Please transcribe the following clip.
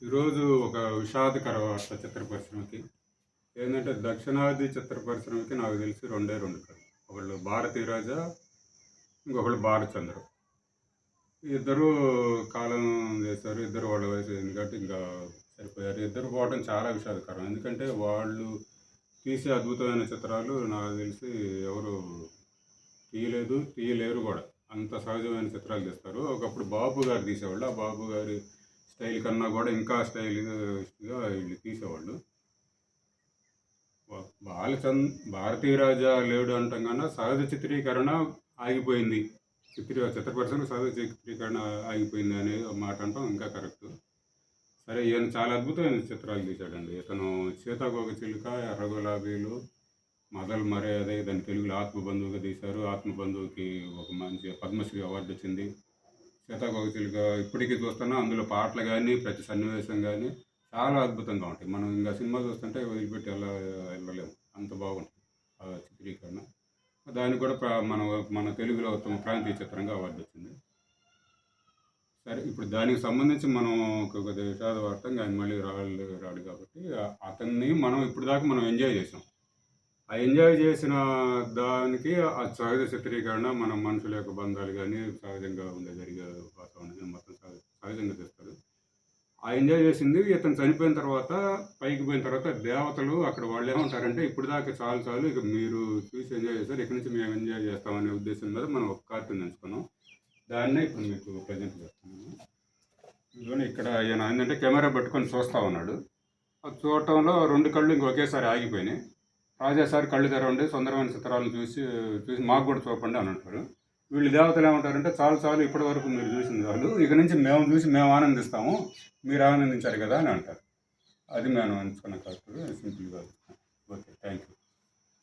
ఈరోజు ఒక విషాదకర వార్త చిత్ర పరిశ్రమకి. ఏందంటే దక్షిణాది చిత్ర పరిశ్రమకి నాకు తెలిసి రెండే 2 కథలు. ఒకళ్ళు 'భారతీరాజా', ఇంకొకళ్ళు 'బాలచంద్ర'. ఇద్దరూ కాలం చేశారు. ఇద్దరు వాళ్ళ వయసు అయింది కాబట్టి ఇంకా సరిపోయారు. ఇద్దరు పోవడం చాలా విషాదకరం. ఎందుకంటే వాళ్ళు తీసే అద్భుతమైన చిత్రాలు నాకు తెలిసి ఎవరు తీయలేదు, తీయలేరు గూడా. అంత సహజమైన చిత్రాలు తీస్తారు. ఒకప్పుడు బాబు గారు తీసేవాళ్ళు. ఆ బాబు గారి స్టైల్ కన్నా గూడా ఇంకా స్టైల్‌గా వీళ్ళు తీసేవాళ్ళు. వ బాలచంద్ 'భారతీరాజా' లేడు అంటాం గాన సహజ చిత్రీకరణ ఆగిపోయింది. చిత్ర పరిశ్రమ సహజ చిత్రీకరణ ఆగిపోయింది అనే మాట అనటం ఇంకా కరెక్టు. సరే ఈయన చాలా అద్భుతమైన చిత్రాలు తీశాడండి. ఇతను 'సీతాకోకచిలుక', 'ఎర్ర గులాబీలు', 'మదల్ మర్యాద' దాన్ని తెలుగులో 'ఆత్మబంధువుగా' తీశారు. 'ఆత్మబంధువుకి' ఒక మంచి పద్మశ్రీ అవార్డు వచ్చింది. 'సీతాకోకచిలుక' ఇప్పటికీ చూస్తున్నా అందులో పాటలు గానీ, ప్రతి సన్నివేశం గానీ చాలా అద్భుతంగా ఉంటాయి. మనం ఇంక సినిమా చూస్తుంటే వదిలిపెట్టి వెళ్ళలేము. అంత బాగుంటుంది ఆ చిత్రీకరణ. దానికి కూడా మన తెలుగులో ఉత్తమ ప్రాంతీయ చిత్రంగా అవార్డు వచ్చింది. సరే ఇప్పుడు దానికి సంబంధించి మనం కొద్దిగా విషాద వార్త ఆయన మళ్ళీ రాడు కాబట్టి అతన్ని మనం ఇప్పటిదాకా మనం ఎంజాయ్ చేసాం. ఆ ఎంజాయ్ చేసిన దానికి ఆ సహజ చిత్రీకరణ మన మనుషుల యొక్క బంధాలు గానీ, సహజంగా జరిగే వాతావరణం గానీ మొత్తం సహజంగా తీస్తారు. ఆ ఎంజాయ్ చేసింది ఇతను చనిపోయిన తర్వాత, పైకి పోయిన తర్వాత దేవతలు అక్కడ వాళ్ళేమంటారంటే, "ఇప్పటిదాకా చాలు చాలు ఇక మీరు చూసి ఎంజాయ్ చేశారు. ఇక నుంచి మేము ఎంజాయ్ చేస్తామనే" ఉద్దేశం మీద మనం ఒక కార్టూన్ ఎంచుకున్నాం. దాన్నే ఇప్పుడు మీకు ప్రెజెంట్ చేస్తున్నాను. ఇదిగోండి ఇక్కడ ఈయన ఏందంటే కెమెరా పట్టుకొని చూస్తా ఉన్నాడు. అది చూడటంలో 2 కళ్ళు ఇంక ఒకేసారి ఆగిపోయినాయి. రాజా సార్ కళ్ళు తెరవండి, సుందరమైన చిత్రాలను చూసి చూసి మాకు కూడా చూపండి అని అంటారు. వీళ్ళు దేవతలు ఏమంటారంటే, చాలు చాలు ఇప్పటి వరకు మీరు చూసింది చాలు. ఇక నుంచి మేము చూసి మేము ఆనందిస్తాము. మీరు ఆనందించారు కదా అని అంటారు. అది మనం ఎంచుకున్న కరెక్ట్ సింపుల్‌గా.